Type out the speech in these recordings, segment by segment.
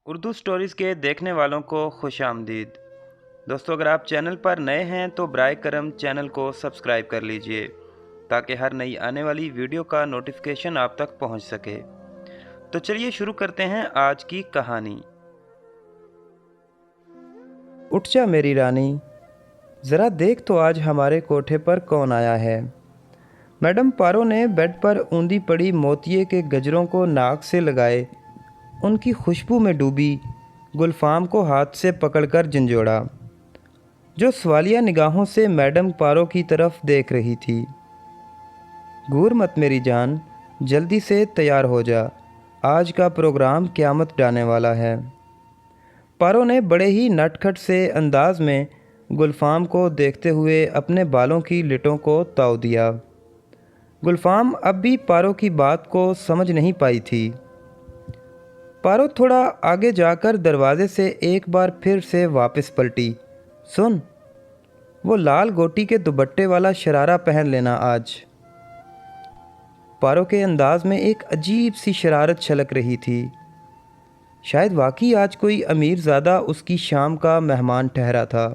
Urdu stories کے دیکھنے والوں کو خوش آمدید۔ دوستو، اگر آپ چینل پر نئے ہیں تو برائے کرم چینل کو سبسکرائب کر لیجئے تاکہ ہر نئی آنے والی ویڈیو کا نوٹیفیکیشن آپ تک پہنچ سکے۔ تو چلیے شروع کرتے ہیں آج کی کہانی۔ اٹھ جا میری رانی، ذرا دیکھ تو آج ہمارے کوٹھے پر کون آیا ہے۔ میڈم پارو نے بیڈ پر اوندھی پڑی موتیے کے گجروں کو ناک سے لگائے ان کی خوشبو میں ڈوبی گلفام کو ہاتھ سے پکڑ کر جھنجھوڑا، جو سوالیہ نگاہوں سے میڈم پارو کی طرف دیکھ رہی تھی۔ گور مت میری جان، جلدی سے تیار ہو جا، آج کا پروگرام قیامت ڈانے والا ہے۔ پارو نے بڑے ہی نٹ کھٹ سے انداز میں گلفام کو دیکھتے ہوئے اپنے بالوں کی لٹوں کو تاؤ دیا۔ گلفام اب بھی پارو کی بات کو سمجھ نہیں پائی تھی۔ پارو تھوڑا آگے جا کر دروازے سے ایک بار پھر سے واپس پلٹی۔ سن، وہ لال گوٹی کے دوپٹے والا شرارہ پہن لینا آج۔ پارو کے انداز میں ایک عجیب سی شرارت چھلک رہی تھی۔ شاید واقعی آج کوئی امیر زادہ اس کی شام کا مہمان ٹھہرا تھا۔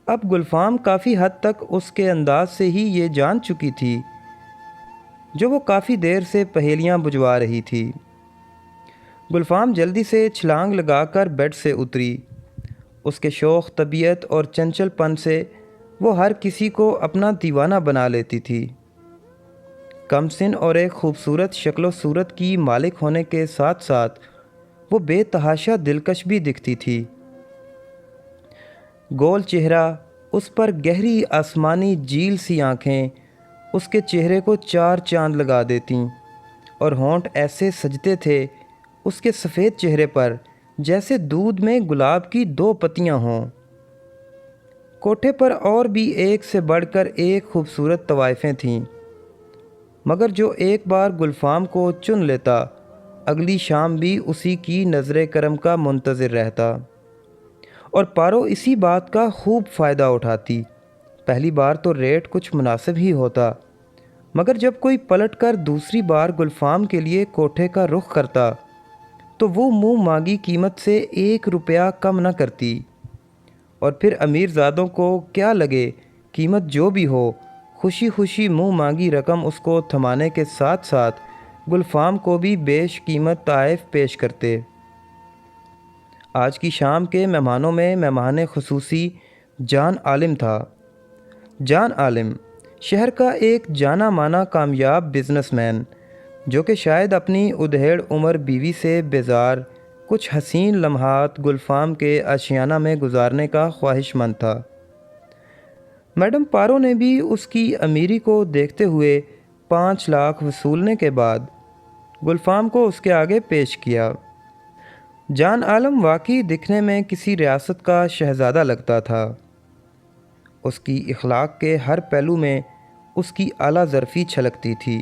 اب گلفام کافی حد تک اس کے انداز سے ہی یہ جان چکی تھی جو وہ کافی دیر سے پہیلیاں بجھوا رہی تھی۔ گلفام جلدی سے چھلانگ لگا کر بیڈ سے اتری۔ اس کے شوخ طبیعت اور چنچل پن سے وہ ہر کسی کو اپنا دیوانہ بنا لیتی تھی۔ کم سن اور ایک خوبصورت شکل و صورت کی مالک ہونے کے ساتھ ساتھ وہ بے تحاشا دلکش بھی دکھتی تھی۔ گول چہرہ، اس پر گہری آسمانی جیل سی آنکھیں اس کے چہرے کو چار چاند لگا دیتیں، اور ہونٹ ایسے سجتے تھے اس کے سفید چہرے پر جیسے دودھ میں گلاب کی دو پتیاں ہوں۔ کوٹھے پر اور بھی ایک سے بڑھ کر ایک خوبصورت طوائفیں تھیں، مگر جو ایک بار گلفام کو چن لیتا اگلی شام بھی اسی کی نظر کرم کا منتظر رہتا، اور پارو اسی بات کا خوب فائدہ اٹھاتی۔ پہلی بار تو ریٹ کچھ مناسب ہی ہوتا، مگر جب کوئی پلٹ کر دوسری بار گلفام کے لیے کوٹھے کا رخ کرتا تو وہ منہ مانگی قیمت سے 1 روپیہ کم نہ کرتی، اور پھر امیر زادوں کو کیا لگے قیمت جو بھی ہو، خوشی خوشی منہ مانگی رقم اس کو تھمانے کے ساتھ ساتھ گلفام کو بھی بیش قیمت تحائف پیش کرتے۔ آج کی شام کے مہمانوں میں مہمان خصوصی جان عالم تھا۔ جان عالم شہر کا ایک جانا مانا کامیاب بزنس مین، جو کہ شاید اپنی ادھیڑ عمر بیوی سے بیزار کچھ حسین لمحات گلفام کے آشیانہ میں گزارنے کا خواہش مند تھا۔ میڈم پارو نے بھی اس کی امیری کو دیکھتے ہوئے 5 لاکھ وصولنے کے بعد گلفام کو اس کے آگے پیش کیا۔ جان عالم واقعی دکھنے میں کسی ریاست کا شہزادہ لگتا تھا۔ اس کی اخلاق کے ہر پہلو میں اس کی اعلیٰ ظرفی چھلکتی تھی۔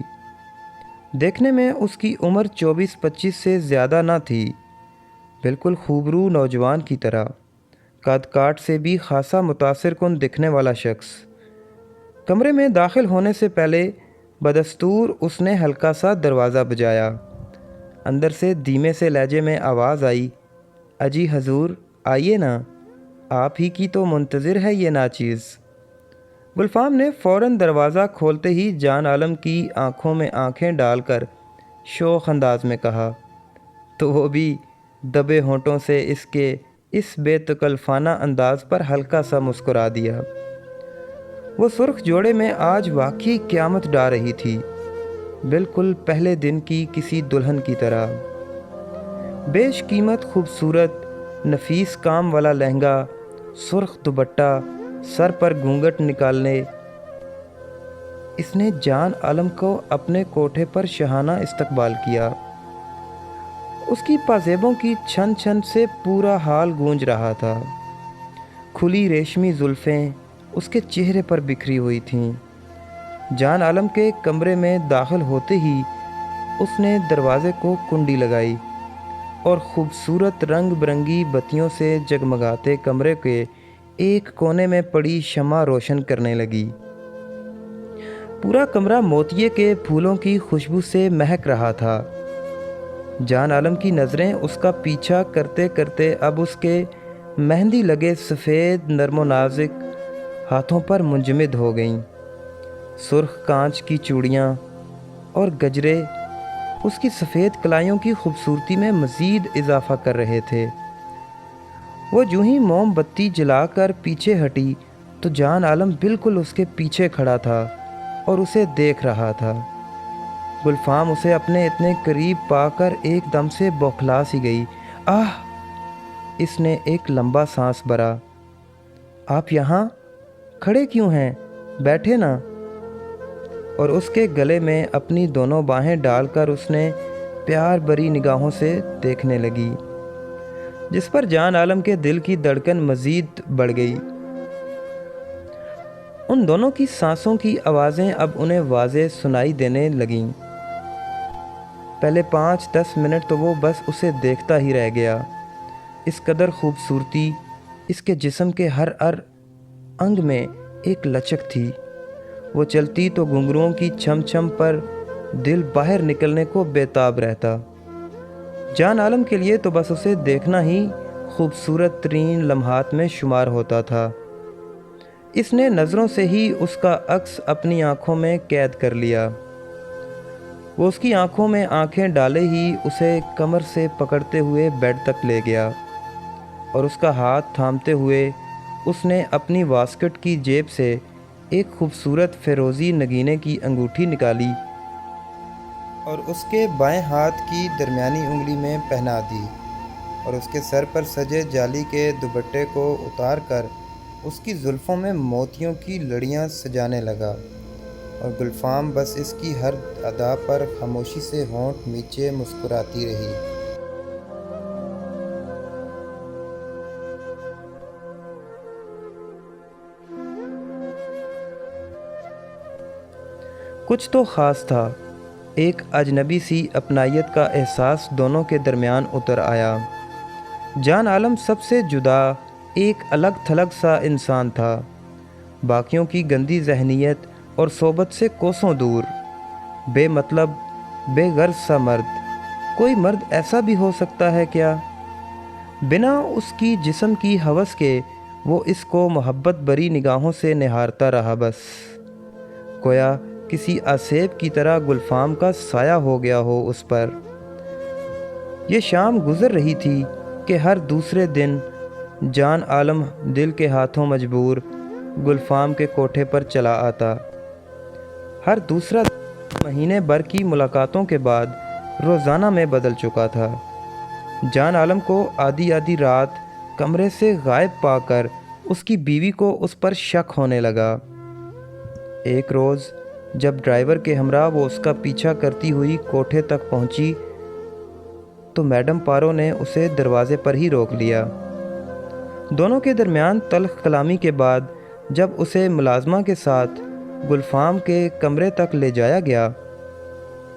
دیکھنے میں اس کی عمر 24-25 سے زیادہ نہ تھی، بالکل خوبرو نوجوان کی طرح، قد کاٹ سے بھی خاصا متاثر کن دکھنے والا شخص۔ کمرے میں داخل ہونے سے پہلے بدستور اس نے ہلکا سا دروازہ بجایا۔ اندر سے دھیمے سے لہجے میں آواز آئی، اجی حضور آئیے نا، آپ ہی کی تو منتظر ہے یہ ناچیز۔ گلفام نے فوراً دروازہ کھولتے ہی جان عالم کی آنکھوں میں آنکھیں ڈال کر شوخ انداز میں کہا، تو وہ بھی دبے ہونٹوں سے اس کے اس بے تکلفانہ انداز پر ہلکا سا مسکرا دیا۔ وہ سرخ جوڑے میں آج واقعی قیامت ڈا رہی تھی، بالکل پہلے دن کی کسی دلہن کی طرح۔ بیش قیمت خوبصورت نفیس کام والا لہنگا، سرخ دوپٹہ، سر پر گھونگھٹ نکالنے، اس نے جان عالم کو اپنے کوٹھے پر شاہانہ استقبال کیا۔ اس کی پازیبوں کی چھن چھن سے پورا حال گونج رہا تھا۔ کھلی ریشمی زلفیں اس کے چہرے پر بکھری ہوئی تھیں۔ جان عالم کے کمرے میں داخل ہوتے ہی اس نے دروازے کو کنڈی لگائی اور خوبصورت رنگ برنگی بتیوں سے جگمگاتے کمرے کے ایک کونے میں پڑی شمع روشن کرنے لگی۔ پورا کمرہ موتیے کے پھولوں کی خوشبو سے مہک رہا تھا۔ جان عالم کی نظریں اس کا پیچھا کرتے کرتے اب اس کے مہندی لگے سفید نرم و نازک ہاتھوں پر منجمد ہو گئیں۔ سرخ کانچ کی چوڑیاں اور گجرے اس کی سفید کلائیوں کی خوبصورتی میں مزید اضافہ کر رہے تھے۔ وہ جو ہی موم بتی جلا کر پیچھے ہٹی تو جان عالم بالکل اس کے پیچھے کھڑا تھا اور اسے دیکھ رہا تھا۔ گلفام اسے اپنے اتنے قریب پا کر ایک دم سے بوکھلا سی گئی۔ آہ! اس نے ایک لمبا سانس بھرا۔ آپ یہاں کھڑے کیوں ہیں؟ بیٹھے نا۔ اور اس کے گلے میں اپنی دونوں باہیں ڈال کر اس نے پیار بھری نگاہوں سے دیکھنے لگی، جس پر جان عالم کے دل کی دھڑکن مزید بڑھ گئی۔ ان دونوں کی سانسوں کی آوازیں اب انہیں واضح سنائی دینے لگیں۔ پہلے 5-10 منٹ تو وہ بس اسے دیکھتا ہی رہ گیا۔ اس قدر خوبصورتی، اس کے جسم کے ہر انگ میں ایک لچک تھی۔ وہ چلتی تو گھنگروؤں کی چھم چھم پر دل باہر نکلنے کو بےتاب رہتا۔ جان عالم کے لیے تو بس اسے دیکھنا ہی خوبصورت ترین لمحات میں شمار ہوتا تھا۔ اس نے نظروں سے ہی اس کا عکس اپنی آنکھوں میں قید کر لیا۔ وہ اس کی آنکھوں میں آنکھیں ڈالے ہی اسے کمر سے پکڑتے ہوئے بیڈ تک لے گیا اور اس کا ہاتھ تھامتے ہوئے اس نے اپنی واسکٹ کی جیب سے ایک خوبصورت فیروزی نگینے کی انگوٹھی نکالی اور اس کے بائیں ہاتھ کی درمیانی انگلی میں پہنا دی اور اس کے سر پر سجے جالی کے دوپٹے کو اتار کر اس کی زلفوں میں موتیوں کی لڑیاں سجانے لگا، اور گلفام بس اس کی ہر ادا پر خاموشی سے ہونٹ میچے مسکراتی رہی۔ کچھ تو خاص تھا۔ ایک اجنبی سی اپنائیت کا احساس دونوں کے درمیان اتر آیا۔ جان عالم سب سے جدا، ایک الگ تھلگ سا انسان تھا، باقیوں کی گندی ذہنیت اور صحبت سے کوسوں دور، بے مطلب، بے غرض سا مرد۔ کوئی مرد ایسا بھی ہو سکتا ہے کیا؟ بنا اس کی جسم کی ہوس کے وہ اس کو محبت بھری نگاہوں سے نہارتا رہا، بس گویا کسی آسیب کی طرح گلفام کا سایہ ہو گیا ہو اس پر۔ یہ شام گزر رہی تھی کہ ہر دوسرے دن جان عالم دل کے ہاتھوں مجبور گلفام کے کوٹھے پر چلا آتا۔ ہر دوسرا مہینے بھر کی ملاقاتوں کے بعد روزانہ میں بدل چکا تھا۔ جان عالم کو آدھی آدھی رات کمرے سے غائب پا کر اس کی بیوی کو اس پر شک ہونے لگا۔ ایک روز جب ڈرائیور کے ہمراہ وہ اس کا پیچھا کرتی ہوئی کوٹھے تک پہنچی تو میڈم پارو نے اسے دروازے پر ہی روک لیا۔ دونوں کے درمیان تلخ کلامی کے بعد جب اسے ملازمہ کے ساتھ گلفام کے کمرے تک لے جایا گیا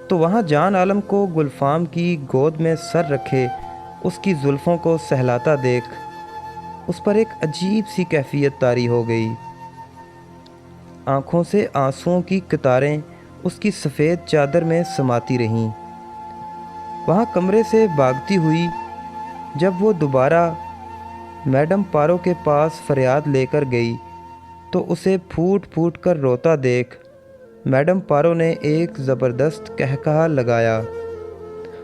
تو وہاں جان عالم کو گلفام کی گود میں سر رکھے اس کی زلفوں کو سہلاتا دیکھ اس پر ایک عجیب سی کیفیت طاری ہو گئی۔ آنکھوں سے آنسوؤں کی قطاریں اس کی سفید چادر میں سماتی رہیں۔ وہاں کمرے سے بھاگتی ہوئی جب وہ دوبارہ میڈم پارو کے پاس فریاد لے کر گئی تو اسے پھوٹ پھوٹ کر روتا دیکھ میڈم پارو نے ایک زبردست قہقہہ لگایا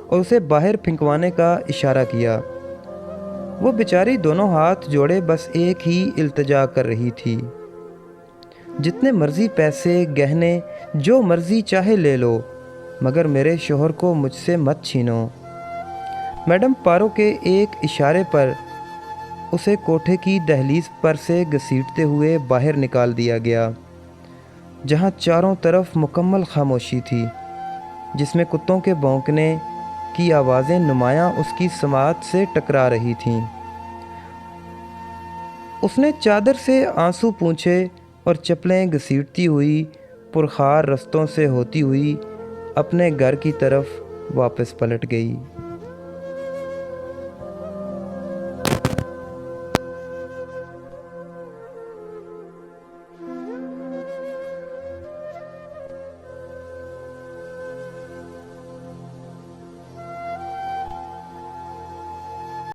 اور اسے باہر پھینکوانے کا اشارہ کیا۔ وہ بیچاری دونوں ہاتھ جوڑے بس ایک ہی التجا کر رہی تھی، جتنے مرضی پیسے گہنے جو مرضی چاہے لے لو، مگر میرے شوہر کو مجھ سے مت چھینو۔ میڈم پارو کے ایک اشارے پر اسے کوٹھے کی دہلیز پر سے گھسیٹتے ہوئے باہر نکال دیا گیا، جہاں چاروں طرف مکمل خاموشی تھی، جس میں کتوں کے بھونکنے کی آوازیں نمایاں اس کی سماعت سے ٹکرا رہی تھیں۔ اس نے چادر سے آنسو پونچھے اور چپلیں گھسیٹتی ہوئی پرخار رستوں سے ہوتی ہوئی اپنے گھر کی طرف واپس پلٹ گئی۔